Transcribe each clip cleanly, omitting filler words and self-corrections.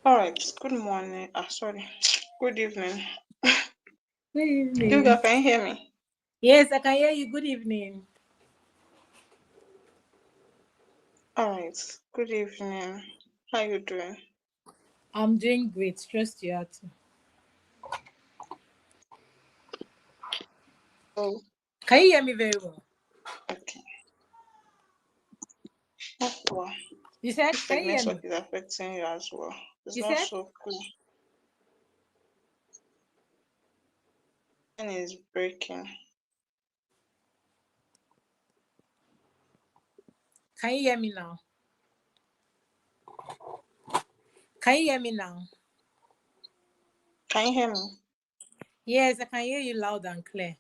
All right. Good morning. Sorry. Good evening. Good Duga, evening. can you hear me? Yes, I can hear you. Good evening. All right. Good evening. How you doing? I'm doing great. Trust you out. Oh, Can you hear me very well? okay. Oh, wow. You said, If the can you hear network me? is affecting you as well, it's You not said, so cool. And it's breaking. can you hear me now? Can you hear me now? Can you hear me? Yes, I can hear you loud and clear.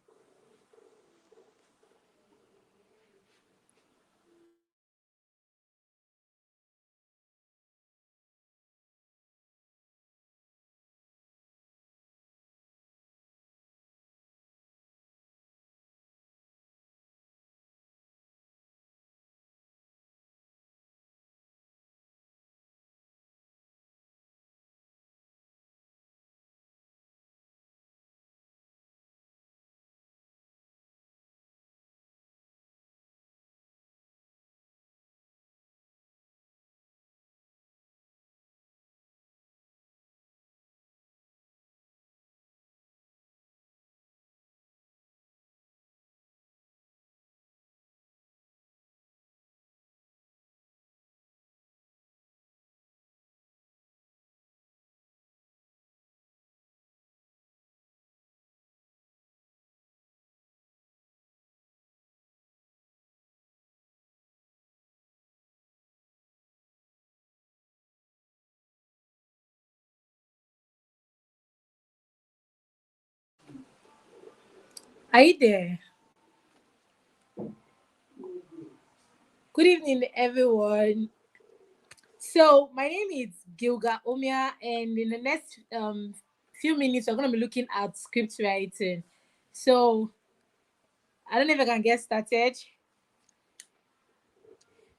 Are you there? Good evening, everyone. So, my name is Gilga Omia, and in the next few minutes, we're going to be looking at script writing. So, I don't know if I can get started.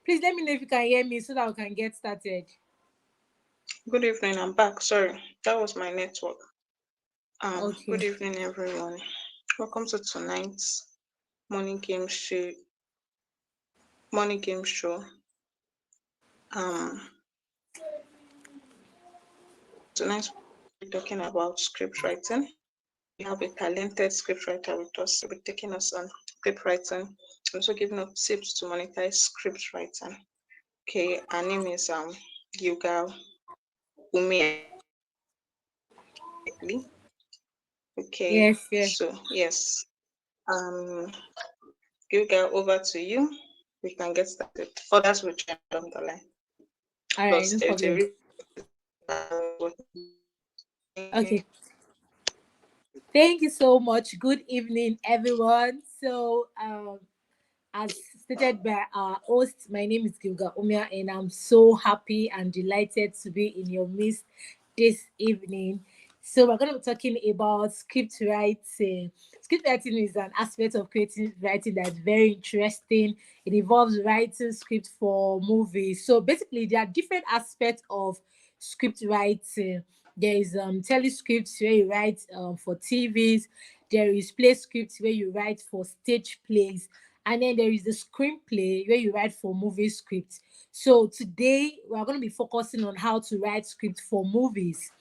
Please let me know if you can hear me so that we can get started. Good evening. I'm back. Sorry, that was my network. Okay. Good evening, everyone. Welcome to tonight's morning game show. Morning game show. Um, Tonight we're talking about script writing. We have a talented scriptwriter with us. He'll be taking us on script writing, also giving us tips to monetize script writing. Okay, her name is Gilgal Umi. Okay, Yes, yes. so yes, um, Gilgal, over to you. We can get started. Others will join along the line. All right, Plus, no there's a problem. reason. Okay. Thank you so much. Good evening, everyone. So, as stated by our host, my name is Gilga Umia, and I'm so happy and delighted to be in your midst this evening. So, we're going to be talking about script writing. Script writing is an aspect of creative writing that's very interesting. It involves writing script for movies. So, basically, there are different aspects of script writing. There is telescripts where you write for TVs. There is play scripts where you write for stage plays, and then there is the screenplay where you write for movie scripts. So today we are going to be focusing on how to write script for movies.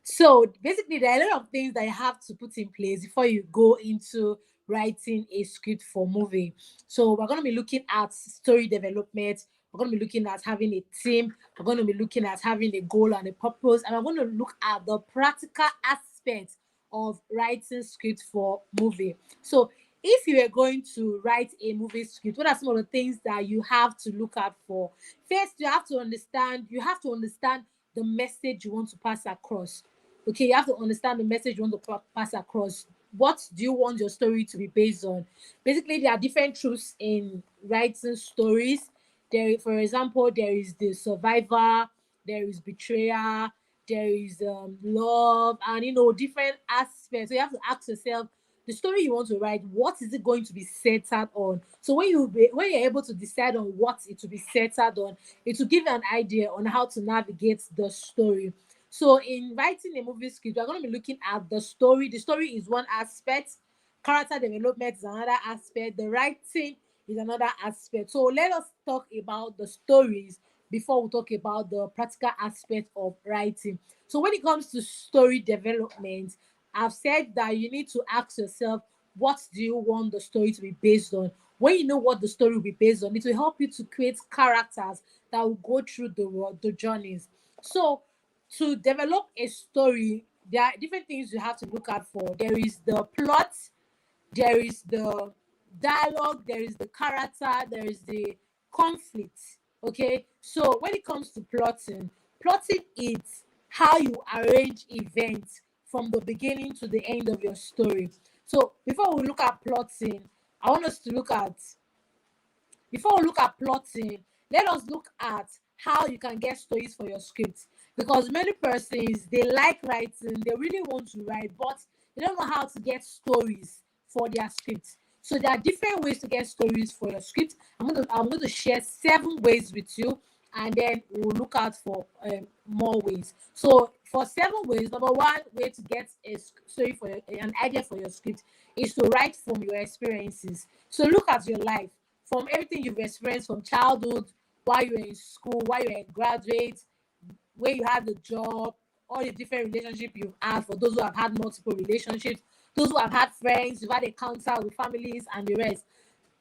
So basically, there are a lot of things that you have to put in place before you go into writing a script for movie. So we're going to be looking at story development. We're going to be looking at having a team. We're going to be looking at having a goal and a purpose. And we're going to look at the practical aspects of writing script for movie. So if you are going to write a movie script, what are some of the things that you have to look out for? First, you have to understand the message you want to pass across. Okay, you have to understand the message you want to pass across. What do you want your story to be based on? Basically, there are different truths in writing stories. There, for example, there is the survivor, there is betrayal, there is love, and different aspects. So you have to ask yourself, the story you want to write, what is it going to be centered on? So when you're able to decide on what it will be centered on, it will give you an idea on how to navigate the story. So in writing a movie script, we're going to be looking at the story. The story is one aspect, character development is another aspect, the writing is another aspect. So let us talk about the stories before we talk about the practical aspect of writing. So when it comes to story development, I've said that you need to ask yourself, what do you want the story to be based on? When you know what the story will be based on, it will help you to create characters that will go through the journeys. So to develop a story, there are different things you have to look out for. There is the plot, there is the dialogue, there is the character, there is the conflict. Okay, so when it comes to plotting is how you arrange events from the beginning to the end of your story. So before we look at plotting, I want us to look at before we look at plotting, let us look at how you can get stories for your script. Because many persons, they like writing, they really want to write, but they don't know how to get stories for their script. So there are different ways to get stories for your script. I'm going to share 7 ways with you, and then we'll look out for more ways. So for 7 ways, number one way to get a story for an idea for your script is to write from your experiences. So look at your life, from everything you've experienced from childhood, while you were in school, while you were a graduate, when you had the job, all the different relationships you've had. For those who have had multiple relationships, those who have had friends, you've had encounter with families and the rest.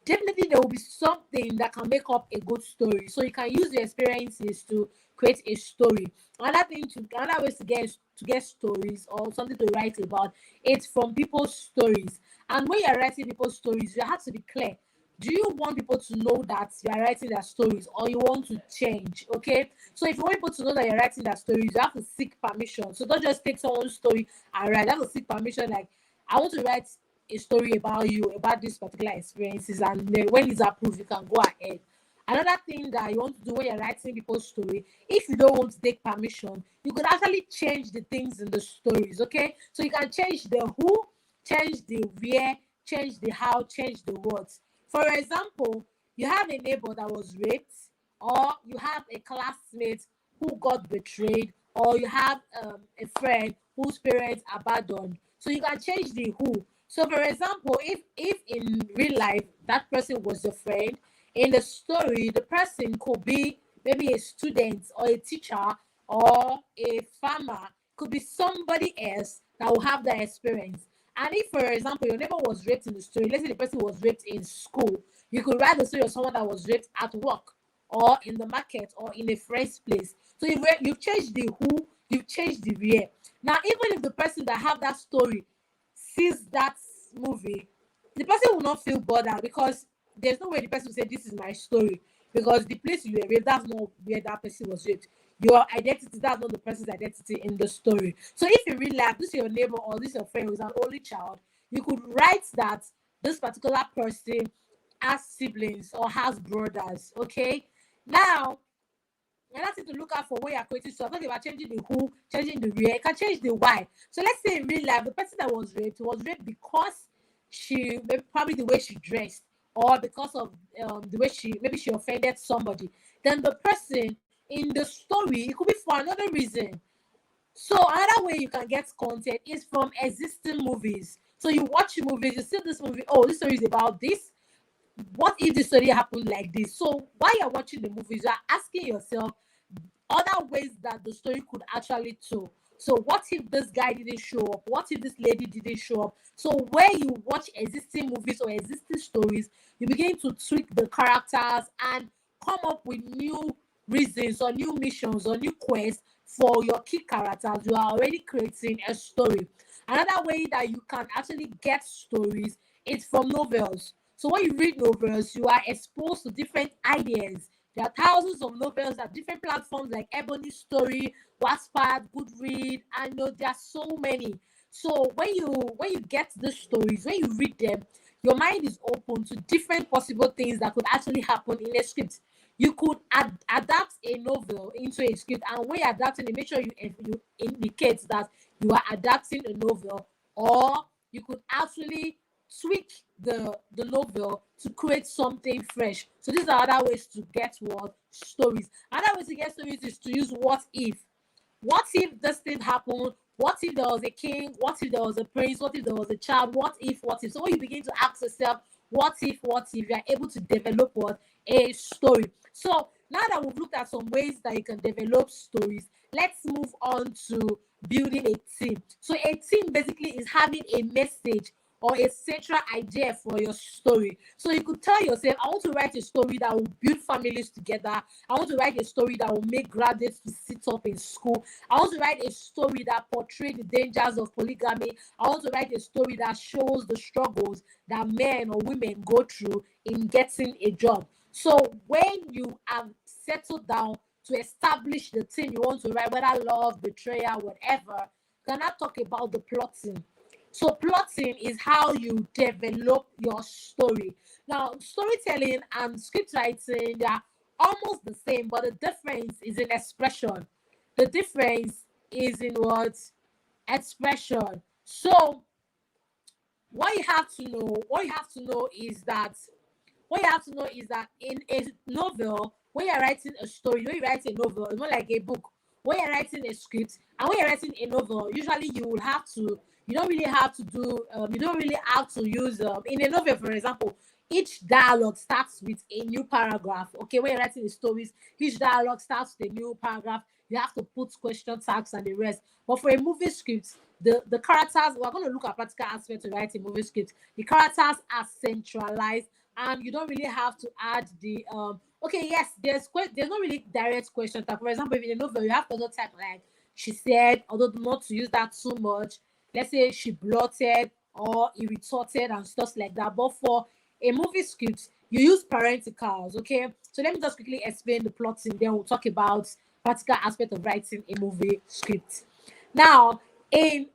Definitely there will be something that can make up a good story. So you can use your experiences to create a story. Another ways to get stories or something to write about, it's from people's stories. And when you're writing people's stories, you have to be clear. Do you want people to know that you are writing their stories, or you want to change? Okay, so if you want people to know that you're writing their stories, you have to seek permission. So don't just take someone's story and write. You have to seek permission. Like, I want to write a story about you, about these particular experiences, and then when it's approved, you can go ahead. Another thing that you want to do when you're writing people's story, if you don't want to take permission, you could actually change the things in the stories. Okay, so you can change the who, change the where, change the how, change the what. For example, you have a neighbor that was raped, or you have a classmate who got betrayed, or you have a friend whose parents abandoned. So you can change the who. So for example, if in real life that person was your friend, in the story the person could be maybe a student or a teacher or a farmer, could be somebody else that will have that experience. And if, for example, your neighbor was raped in the story, let's say the person was raped in school, you could write the story of someone that was raped at work or in the market or in a friend's place. So you've changed the who, you've changed the where. Now, even if the person that have that story sees that movie, the person will not feel bothered, because there's no way the person will say, this is my story, because the place you were raped, that's not where that person was raped. Your identity, that's not the person's identity in the story. So if you real life, this is your neighbor or this is your friend who's an only child, you could write that this particular person has siblings or has brothers. Okay, now another thing to look out for when you're creating. So I'm talking about changing the who, changing the where. You can change the why. So let's say in real life, the person that was raped because probably the way she dressed, or because of the way she offended somebody. Then the person in the story, it could be for another reason. So another way you can get content is from existing movies. So you watch movies, you see this movie, oh, this story is about this. What if the story happened like this? So while you're watching the movies, you're asking yourself other ways that the story could actually tell. So what if this guy didn't show up? What if this lady didn't show up? So where you watch existing movies or existing stories, you begin to tweak the characters and come up with new reasons or new missions or new quests for your key characters. You are already creating a story. Another way that you can actually get stories is from novels. So when you read novels, you are exposed to different ideas. There are thousands of novels at different platforms like Ebony Story, Wattpad, Goodread, and there are so many. So when you get the stories, when you read them, your mind is open to different possible things that could actually happen in a script. You could adapt a novel into a script, and when you're adapting it, make sure you indicate that you are adapting a novel, or you could actually tweak the novel to create something fresh. So these are other ways to get what stories. Another way to get stories is to use what if. What if this thing happened? What if there was a king? What if there was a prince? What if there was a child? What if? What if? So when you begin to ask yourself, what if? What if? You are able to develop what? A story. So now that we've looked at some ways that you can develop stories, let's move on to building a team. So a team basically is having a message or a central idea for your story. So you could tell yourself, I want to write a story that will build families together. I want to write a story that will make graduates to sit up in school. I want to write a story that portrays the dangers of polygamy. I want to write a story that shows the struggles that men or women go through in getting a job. So when you have settled down to establish the thing you want to write, whether love, betrayal, whatever, you cannot talk about the plotting. So plotting is how you develop your story. Now, storytelling and script writing, they are almost the same, but the difference is in expression. The difference is in what? Expression. So what you have to know is that in a novel, when you're writing a story, when you write a novel, it's more like a book. When you're writing a script and when you're writing a novel, usually you don't really have to do, you don't really have to use, in a novel, for example, each dialogue starts with a new paragraph. Okay, when you're writing the stories, each dialogue starts with a new paragraph. You have to put question tags and the rest. But for a movie script, the characters, we're going to look at practical aspects to write a movie script. The characters are centralized and you don't really have to add the okay, yes, there's not really direct question tag. For example, in a novel, you have to also type like she said, although not to use that too much. Let's say she blotted or he retorted and stuff like that. But for a movie script, you use parenticals. Okay, so let me just quickly explain the plotting, then we'll talk about practical aspect of writing a movie script. Now, in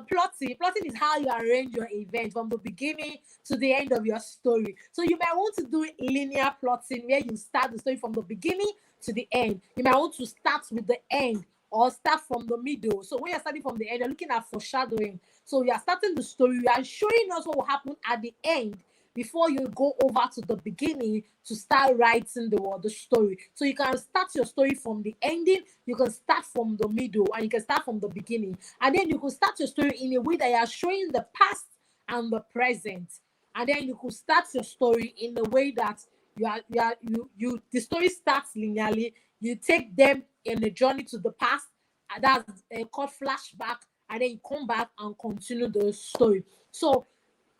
plotting is how you arrange your event from the beginning to the end of your story. So you might want to do linear plotting where you start the story from the beginning to the end. You might want to start with the end or start from the middle. So when you're starting from the end, you're looking at foreshadowing. So you are starting the story, you are showing us what will happen at the end before you go over to the beginning to start writing the story. So you can start your story from the ending, you can start from the middle, and you can start from the beginning. And then you can start your story in a way that you are showing the past and the present. And then you could start your story in a way that the story starts linearly. You take them in a journey to the past, and that's called flashback, and then you come back and continue the story. So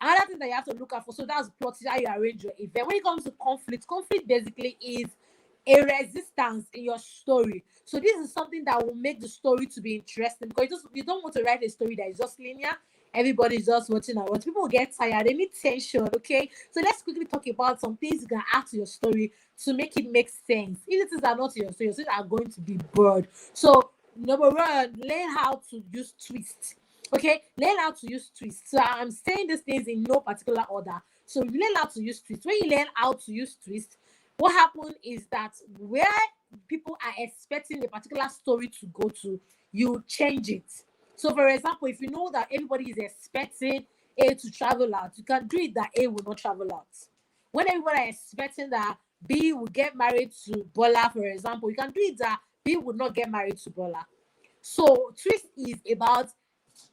another thing that you have to look out for, so that's plotting, how you arrange your event. When it comes to conflict basically is a resistance in your story. So this is something that will make the story to be interesting, because you don't want to write a story that is just linear. Everybody's just watching and watching. People get tired, they need tension. Okay, so let's quickly talk about some things you can add to your story to make it make sense. If the things are not to your story, your stories are going to be bored. So number one, learn how to use twists. Okay, learn how to use twists. So I'm saying these things in no particular order. So you learn how to use twists. When you learn how to use twists, what happens is that where people are expecting a particular story to go to, you change it. So for example, if you know that everybody is expecting A to travel out, you can do it that A will not travel out. When everybody is expecting that B will get married to Bola, for example, you can do it that B will not get married to Bola. So twist is about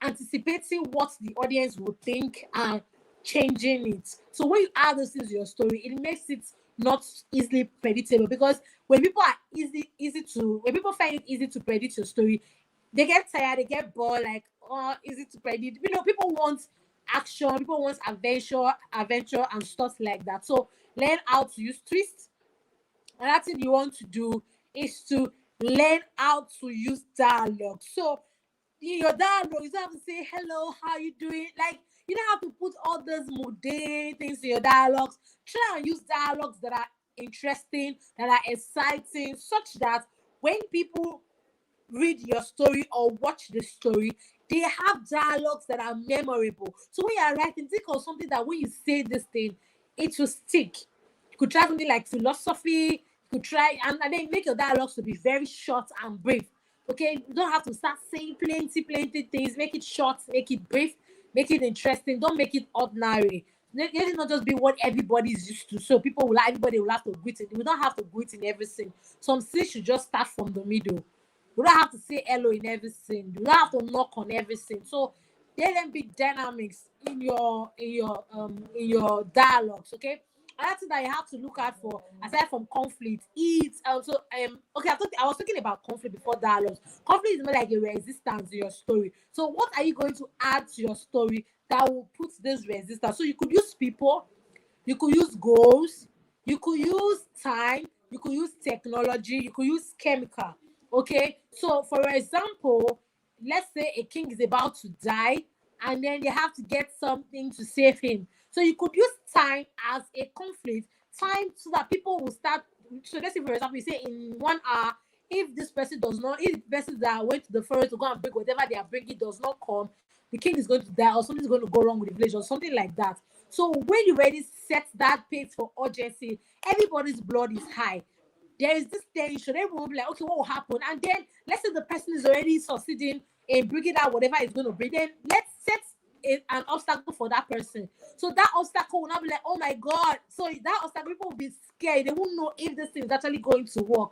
anticipating what the audience would think and changing it. So when you add those things to your story, it makes it not easily predictable, because when people are when people find it easy to predict your story, they get tired, they get bored, like, oh, easy to predict. People want action, people want adventure and stuff like that. So learn how to use twists. Another thing you want to do is to learn how to use dialogue. So in your dialogue, you don't have to say hello, how you doing? Like, you don't have to put all those mundane things in your dialogues. Try and use dialogues that are interesting, that are exciting, such that when people read your story or watch the story, they have dialogues that are memorable. So when you're writing, think of something that when you say this thing, it will stick. You could try something like philosophy. You could try and then make your dialogues to be very short and brief. Okay, you don't have to start saying plenty things. Make it short, make it brief, make it interesting. Don't make it ordinary. Let it not just be what everybody is used to. So everybody will have to greet it. We don't have to greet in everything. Some things should just start from the middle. You don't have to say hello in every scene. You don't have to knock on every scene. So there can be dynamics in your dialogues. Okay. Another thing that you have to look out for, aside from conflict, is okay. I was talking about conflict before dialogues. Conflict is more like a resistance to your story. So what are you going to add to your story that will put this resistance? So you could use people, you could use goals, you could use time, you could use technology, you could use chemical. Okay, so for example, let's say a king is about to die and then they have to get something to save him. So you could use time as a conflict, time so that people will start. So let's say, for example, you say in 1 hour, if this person does not, if the person that went to the forest to go and bring whatever they are bringing does not come, the king is going to die or something's going to go wrong with the village or something like that. So when you already set that pace for urgency, everybody's blood is high. There is this tension. Everyone will be like, okay, what will happen? And then let's say the person is already succeeding in bringing out whatever it's going to bring. Then let's set an obstacle for that person. So that obstacle will not be like, oh my God. So that obstacle, people will be scared. They won't know if this thing is actually going to work.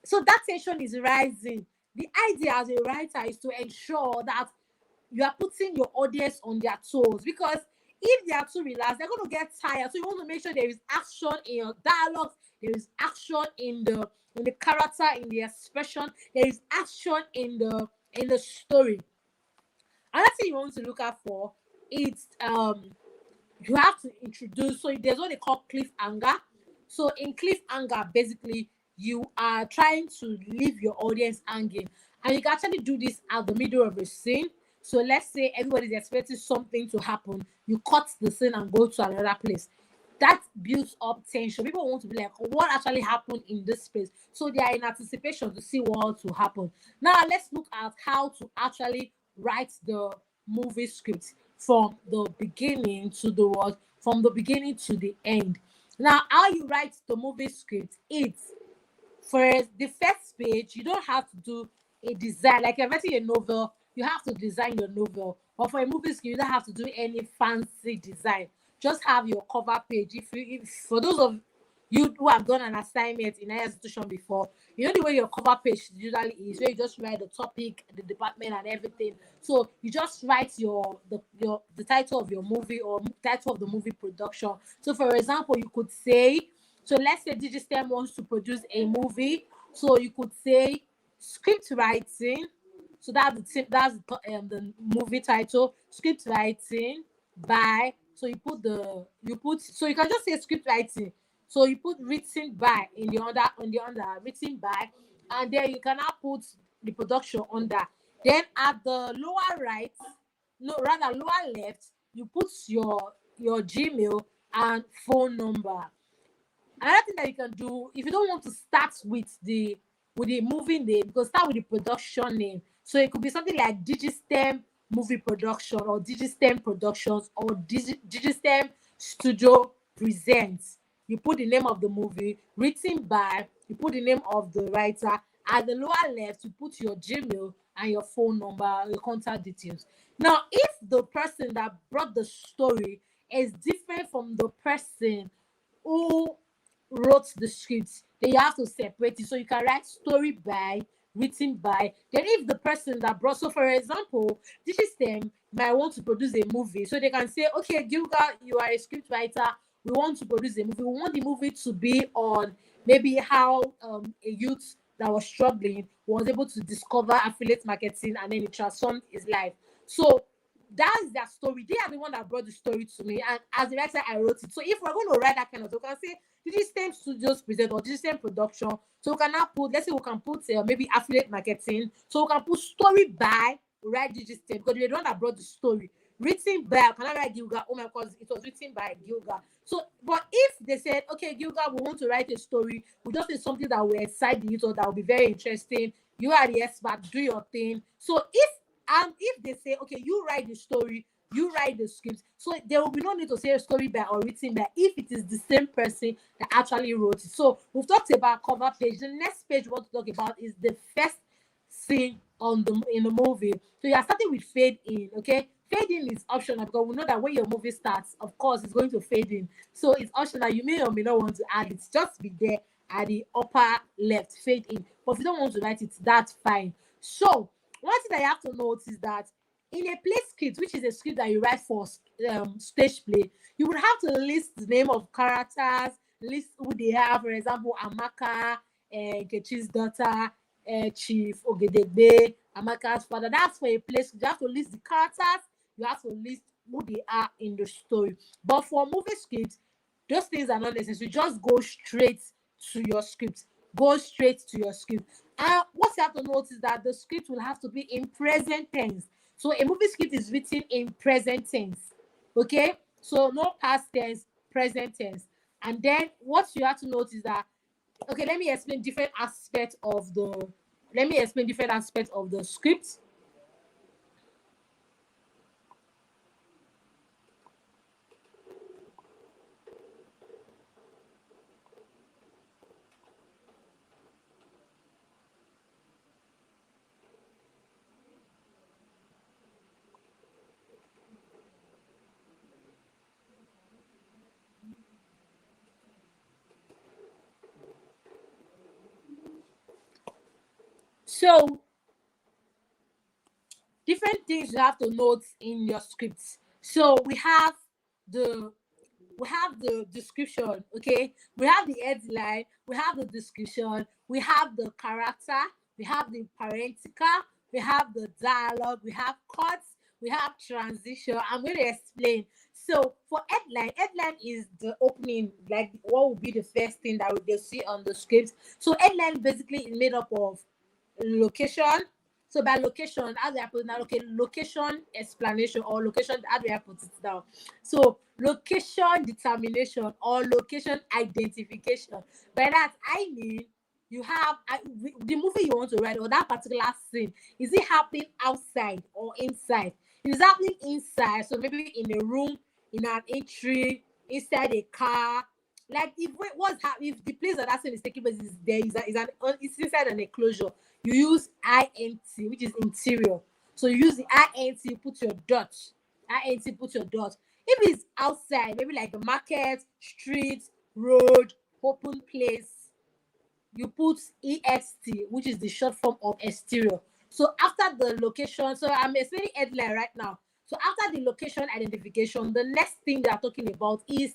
So that tension is rising. The idea as a writer is to ensure that you are putting your audience on their toes, because if they are too relaxed, they're going to get tired. So you want to make sure there is action in your dialogues, there is action in the character, in the expression, there is action in the story. Another thing you want to look out for is you have to introduce. So there's what they call cliffhanger. So in cliffhanger, basically you are trying to leave your audience hanging, and you can actually do this at the middle of a scene. So let's say everybody's expecting something to happen, you cut the scene and go to another place. That builds up tension. People want to be like, what actually happened in this place? So they are in anticipation to see what will happen. Now let's look at how to actually write the movie script from the beginning to the what, from the beginning to the end. Now, how you write the movie script, it's for the first page, you don't have to do a design. Like you're writing a novel, you have to design your novel. Or for a movie script, you don't have to do any fancy design. Just have your cover page. If for those of you who have done an assignment in an institution before, you know the way your cover page usually is, where you just write the topic, the department, and everything. So you just write the title of your movie or title of the movie production. So for example, you could say, so let's say Digitstem wants to produce a movie. So you could say script writing. So the movie title, script writing by. So so you can just say script writing. So you put written by in the under written by, and then you can now put the production under. Then at the lower right, no, rather lower left, you put your Gmail and phone number. Another thing that you can do, if you don't want to start with the movie name, you can start with the production name. So it could be something like Digistem Movie Production or Digistem Productions or Digistem Studio Presents. You put the name of the movie, written by, you put the name of the writer. At the lower left, you put your Gmail and your phone number, your contact details. Now, if the person that brought the story is different from the person who wrote the script, then you have to separate it. So you can write story by, written by. Then if the person that brought, so for example, this system might want to produce a movie, so they can say, okay, Gilga, you are a script writer, we want to produce a movie, we want the movie to be on maybe how a youth that was struggling was able to discover affiliate marketing and then it transformed his life. So that's their story. They are the one that brought the story to me, and as the writer, I wrote it. So if we're going to write that kind of, we can say Digitstem Studios present or Digitstem Production. So we can now put, let's say we can put maybe affiliate marketing. So we can put story by, write Digitstem, because they're the one that brought the story. Written by, can I write Gilga? Oh my God, it was written by Gilga. So, but if they said, okay, Gilga, we want to write a story, we just need something that will excite the youth or that will be very interesting. You are the expert, do your thing. So if they say, okay, you write the story, you write the script, so there will be no need to say a story by or written by if it is the same person that actually wrote it. So we've talked about cover page. The next page we want to talk about is the first scene in the movie. So you are starting with fade in. Okay, fade in is optional because we know that when your movie starts, of course, it's going to fade in. So it's optional. You may or may not want to add it. Just be there at the upper left, fade in. But if you don't want to write it, that's fine. So one thing that you have to note is that in a play script, which is a script that you write for stage play, you would have to list the name of characters, list who they are. For example, Amaka, Nkechi's daughter, Chief Ogedegbe, Amaka's father. That's for a play script. You have to list the characters. You have to list who they are in the story. But for movie script, those things are not necessary. Just go straight to your script. Go straight to your script. And what you have to notice is that the script will have to be in present tense. So a movie script is written in present tense. Okay? So no past tense, present tense. And then what you have to notice is that, okay, let me explain different aspects of the script. So different things you have to note in your scripts. So we have the description. Okay, we have the headline, we have the description, we have the character, we have the parenthetica, we have the dialogue, we have cuts, we have transition. I'm going to explain. So for headline is the opening, like what will be the first thing that they'll see on the script. So headline basically is made up of location. So by location, how do I put it now? Okay, location explanation, or location, how do I put it down? So location determination or location identification. By that I mean you have the movie you want to write, or that particular scene, is it happening outside or inside? If it's happening inside, so maybe in a room, in an entry, inside a car. Like if the place that scene is taking place is there, it's inside an enclosure, you use int, which is interior. So you use the int, you put your dot. Put your dot. If it's outside, maybe like a market, street, road, open place, you put ext, which is the short form of exterior. So after the location, so I'm explaining headline right now. So after the location identification, the next thing they are talking about is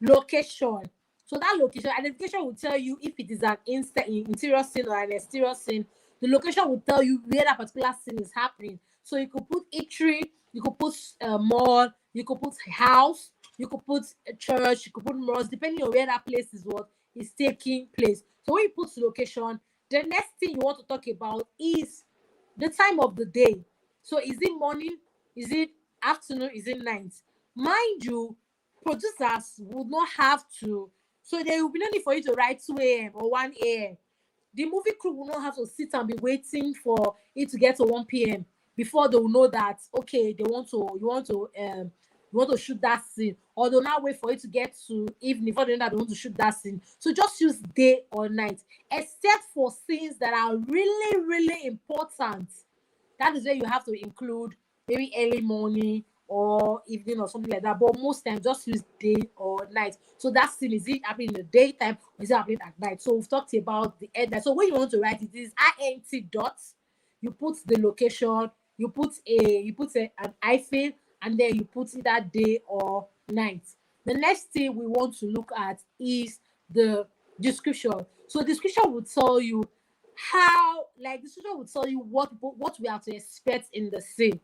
location. So that location identification will tell you if it is an interior scene or an exterior scene. The location will tell you where that particular scene is happening. So you could put eatery, you could put mall, you could put house, you could put a church, you could put malls, depending on where that place is taking place. So when you put location, the next thing you want to talk about is the time of the day. So is it morning? Is it afternoon? Is it night? Mind you, producers would not have to, so there will be no need for you to write 2 a.m. or 1 a.m. The movie crew will not have to sit and be waiting for it to get to 1 p.m. before they will know that, okay, you want to shoot that scene, or they'll not wait for it to get to evening before they know that they want to shoot that scene. So just use day or night, except for scenes that are really, really important. That is where you have to include maybe early morning or evening or something like that. But most times, just use day or night. So that scene, is it happening in the daytime or is it happening at night? So we've talked about the headline. So when you want to write it, is int dots. You put the location, you put an hyphen, and then you put either day or night. The next thing we want to look at is the description. So description will tell you description will tell you what we have to expect in the scene.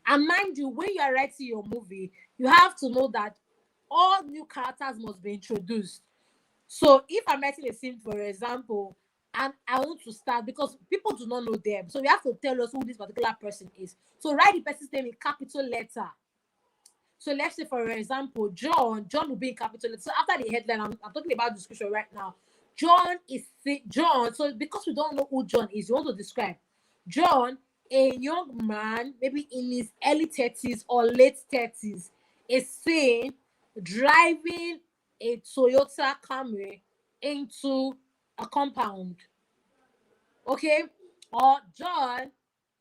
And mind you, when you are writing your movie, you have to know that all new characters must be introduced. So if I'm writing a scene, for example, and I want to start, because people do not know them, so we have to tell us who this particular person is. So write the person's name in capital letter. So let's say, for example, John will be in capital letter. So after the headline, I'm talking about description right now. John. So because we don't know who John is, you want to describe John, a young man, maybe in his early 30s or late 30s, is seen driving a Toyota Camry into a compound. Okay? Or John,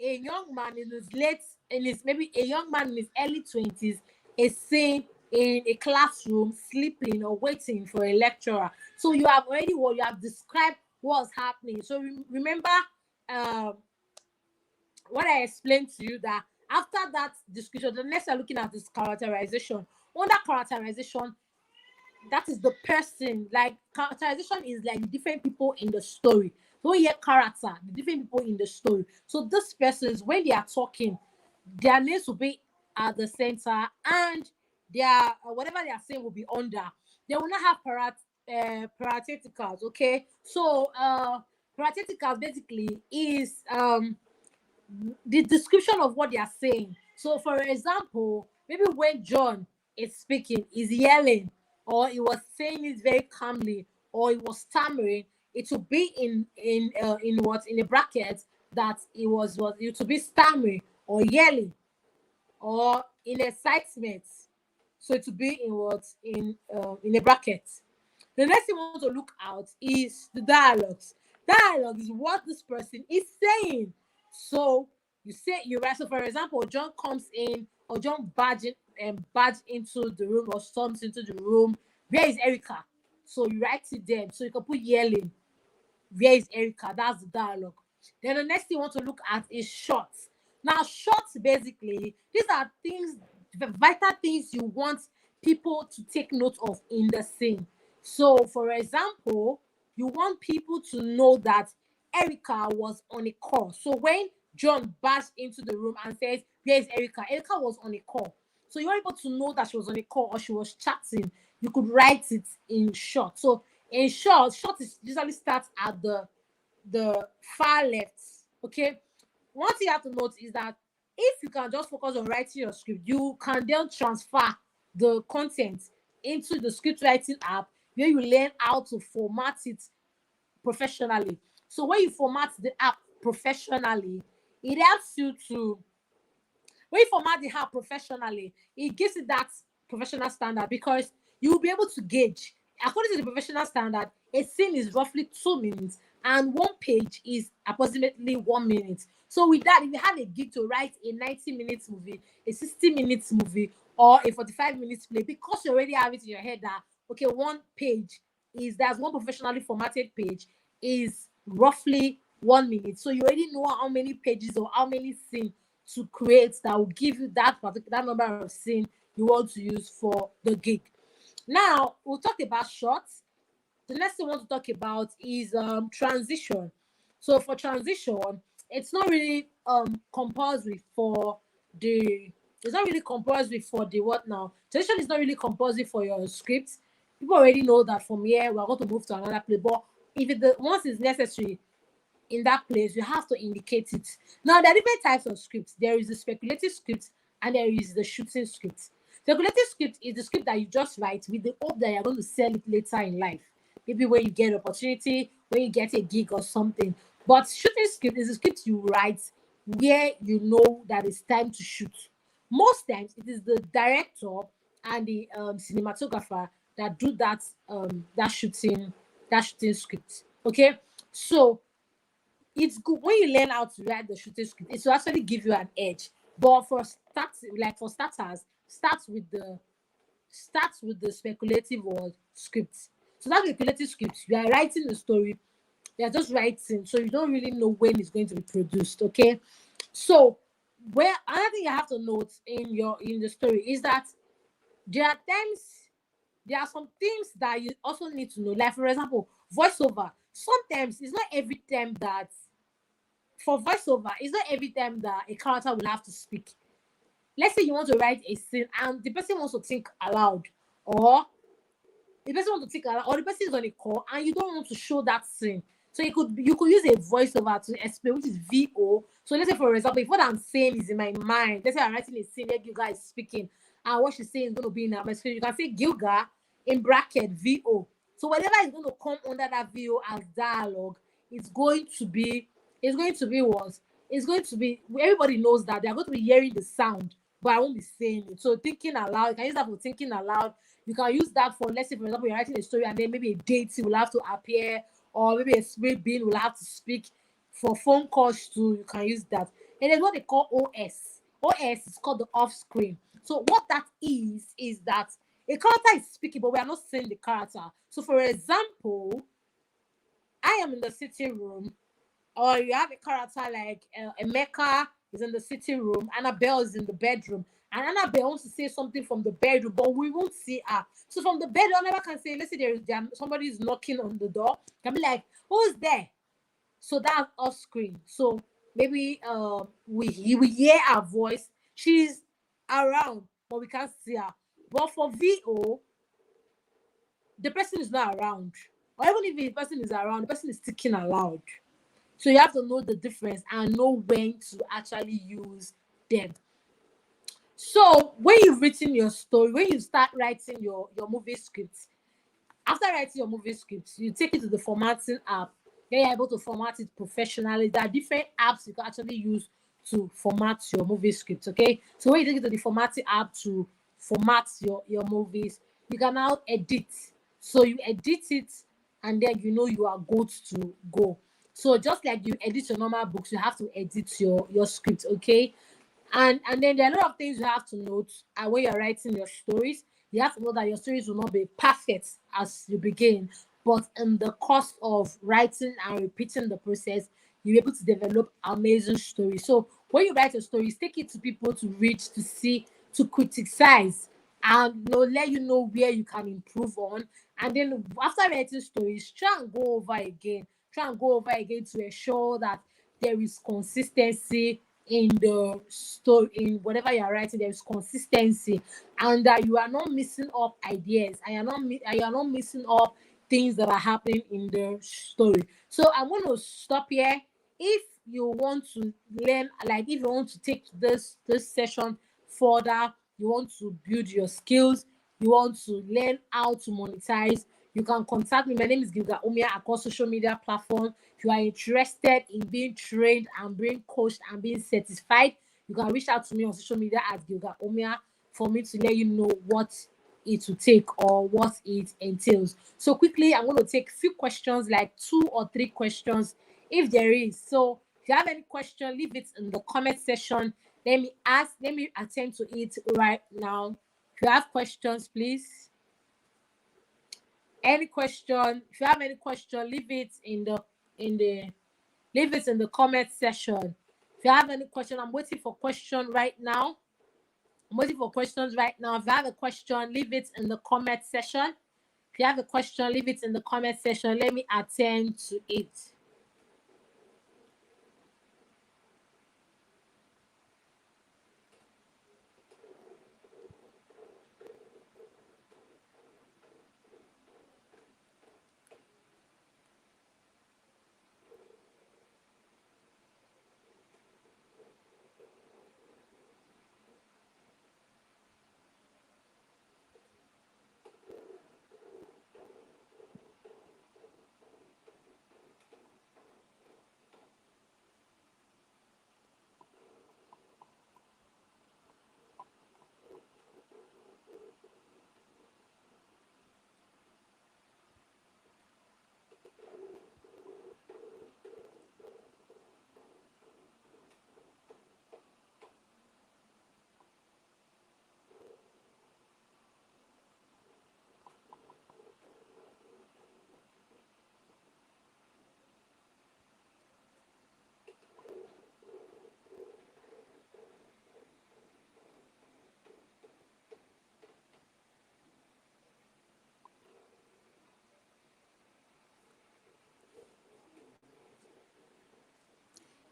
a young man maybe a young man in his early 20s, is seen in a classroom sleeping or waiting for a lecturer. So you have described what's happening. So remember what I explained to you, that after that description, the next we're looking at is characterization. Under characterization, that is the person. Like, characterization is like the different people in the story. So when you hear character, the different people in the story. So this persons, when they are talking, their names will be at the center, and their whatever they are saying will be under. They will not have parentheticals. Okay, so parentheticals basically is the description of what they are saying. So, for example, maybe when John is speaking, is yelling, or he was saying it very calmly, or he was stammering, it will be in what, in a bracket, that it was it will be stammering or yelling or in excitement. So it will be in what, in a bracket. The next thing we want to look out is the dialogues. Dialogue is what this person is saying. So you write. So for example, John comes in, or John barge into the room, or storms into the room. Where is Erica? So you write it there. So you can put yelling. Where is Erica? That's the dialogue. Then the next thing you want to look at is shots. Now, shots basically, these are things, the vital things you want people to take note of in the scene. So, for example, you want people to know that Erica was on a call. So when John burst into the room and says, "Where is Erica?" Erica was on a call. So you want people to know that she was on a call or she was chatting. You could write it in short. So in short is usually starts at the far left. Okay. One thing you have to note is that if you can just focus on writing your script, you can then transfer the content into the script writing app, where you learn how to format it professionally. So when you format the app professionally, it helps you to, when you format the app professionally, it gives it that professional standard, because you'll be able to gauge. According to the professional standard, a scene is roughly 2 minutes, and one page is approximately 1 minute. So with that, if you have a gig to write a 90 minutes movie, a 60 minutes movie, or a 45 minutes play, because you already have it in your head that, okay, one page is, that's one professionally formatted page is roughly 1 minute. So you already know how many pages or how many scenes to create that will give you that particular number of scene you want to use for the gig. Now we'll talk about shots. The next thing I want to talk about is transition. So for transition, it's not really compulsory for the it's not really compulsory for the what now. Transition is not really compulsory for your script. People already know that from here we're going to move to another play. But if once it's necessary in that place, you have to indicate it. Now, there are different types of scripts. There is the speculative script and there is the shooting script. Speculative script is the script that you just write with the hope that you're going to sell it later in life. Maybe when you get an opportunity, when you get a gig or something. But shooting script is a script you write where you know that it's time to shoot. Most times, it is the director and the cinematographer that do that shooting script. Okay, so it's good when you learn how to write the shooting script. It will actually give you an edge. But for starters, start with the speculative word script. So that speculative script, you are writing the story, you are just writing, so you don't really know when it's going to be produced. Okay, so where another thing you have to note in the story is that there are times there are some things that you also need to know. Like for example, voiceover. Sometimes it's not every time that for voiceover, it's not every time that a character will have to speak. Let's say you want to write a scene and the person wants to think aloud, or the person is on a call and you don't want to show that scene. So you could use a voiceover to explain, which is VO. So let's say for example, if what I'm saying is in my mind, let's say I'm writing a scene where Gilga is speaking and what she's saying is going to be in her screen, you can say Gilga in bracket VO. So whatever is going to come under that VO as dialogue, it's going to be what? It's going to be, everybody knows that they're going to be hearing the sound, but I won't be saying it. So thinking aloud, you can use that for thinking aloud. You can use that for, let's say, for example, you're writing a story and then maybe a deity will have to appear, or maybe a spirit being will have to speak. For phone calls too, you can use that. And there's what they call OS. OS is called the off screen. So what that is that a character is speaking, but we are not seeing the character. So for example, I am in the sitting room, or you have a character like Emeka is in the sitting room, Annabelle is in the bedroom, and Annabelle wants to say something from the bedroom, but we won't see her. So from the bedroom, Annabelle can say, let's say somebody is knocking on the door, can be like, who's there? So that's off screen. So maybe we hear her voice, she's around, but we can't see her. But for VO, the person is not around, or even if the person is around, the person is speaking aloud. So you have to know the difference and know when to actually use them. So when you've written your story, when you start writing your movie script, after writing your movie script, you take it to the formatting app. Then you're able to format it professionally. There are different apps you can actually use to format your movie script. Okay. So when you take it to the formatting app to format your movies, you can now edit. So you edit it, and then you are good to go. So just like you edit your normal books, you have to edit your script. Okay. And then there are a lot of things you have to note. And when you're writing your stories, you have to know that your stories will not be perfect as you begin, but in the course of writing and repeating the process, you're able to develop amazing stories. So when you write your stories, take it to people to read, to see, to criticize, and let you know where you can improve on. And then after writing stories, try and go over again. Try and go over again to ensure that there is consistency in the story, in whatever you are writing. There is consistency, and that you are not missing up ideas, and you are not missing up things that are happening in the story. So I'm going to stop here. If you want to learn, like if you want to take this session further, you want to build your skills, you want to learn how to monetize, you can contact me. My name is Gilga Umia across social media platforms. If you are interested in being trained and being coached and being certified, you can reach out to me on social media at Gilga Umia for me to let you know what it will take or what it entails. So quickly, I'm going to take a few questions, like 2 or 3 questions, if there is. So if you have any question, leave it in the comment section. Let me attend to it right now. If you have questions, please. Any question? If you have any question, leave it in the comment section. If you have any question, I'm waiting for question right now. I'm waiting for questions right now. If you have a question, leave it in the comment section. If you have a question, leave it in the comment section. Let me attend to it.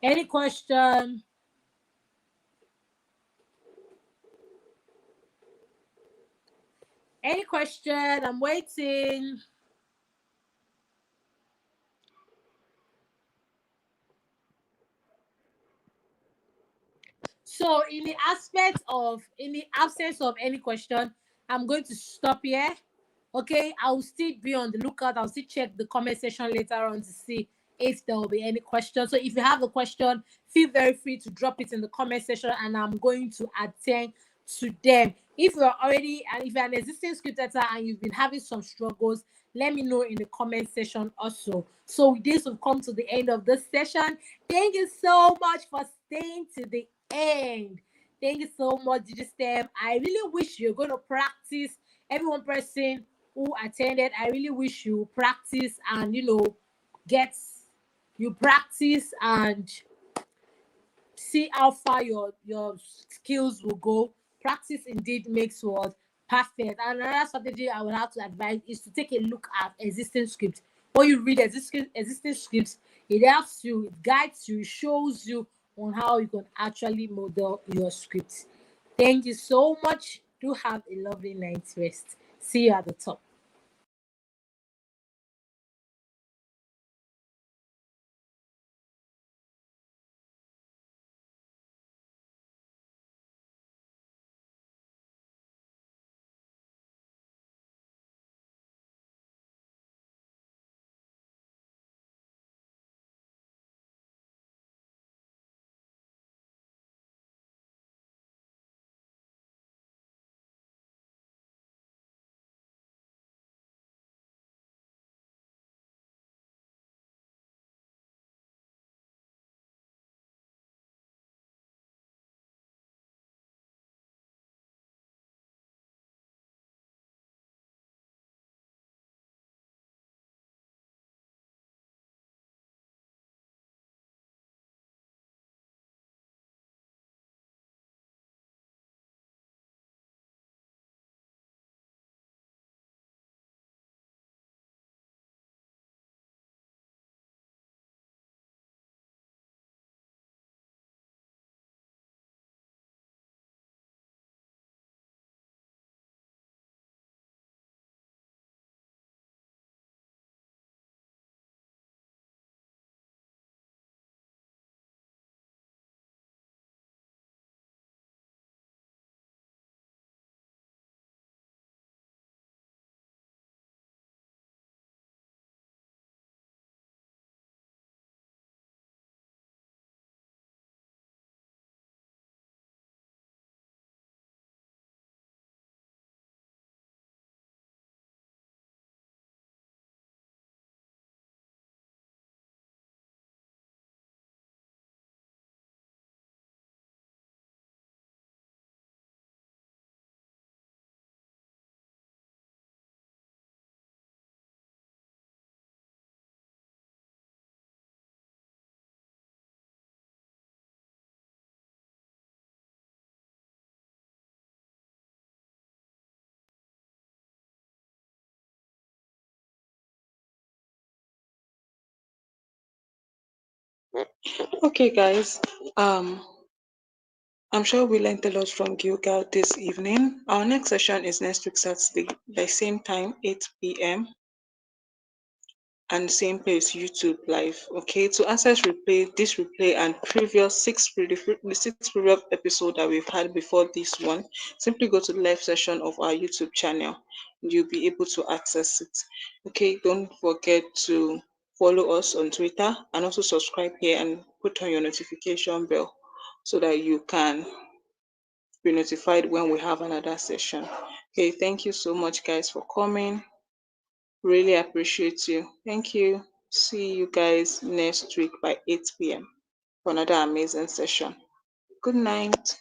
Any question? Any question? I'm waiting. So in the absence of any question, I'm going to stop here. Okay, I'll still be on the lookout. I'll still check the comment section later on to see if there will be any questions. So if you have a question, feel very free to drop it in the comment section, and I'm going to attend to them. If you're an existing script editor and you've been having some struggles, let me know in the comment section also. So this will come to the end of this session. Thank you so much for staying to the end. Thank you so much, Digitstem. I really wish you're going to practice. Every one person who attended, I really wish you practice and get, you practice and see how far your skills will go. Practice indeed makes what perfect. And another strategy I would have to advise is to take a look at existing scripts. When you read existing scripts, it helps you, it guides you, it shows you on how you can actually model your script. Thank you so much. Do have a lovely night's rest. See you at the top. Okay, guys. I'm sure we learned a lot from Gilgal this evening. Our next session is next week Saturday, by same time, 8 p.m. and same place, YouTube live. Okay, to access replay, this replay and previous the six previous episode that we've had before this one, simply go to the live session of our YouTube channel. You'll be able to access it. Okay, don't forget to follow us on Twitter and also subscribe here and put on your notification bell so that you can be notified when we have another session. Okay, thank you so much, guys, for coming. Really appreciate you. Thank you. See you guys next week by 8 p.m. for another amazing session. Good night.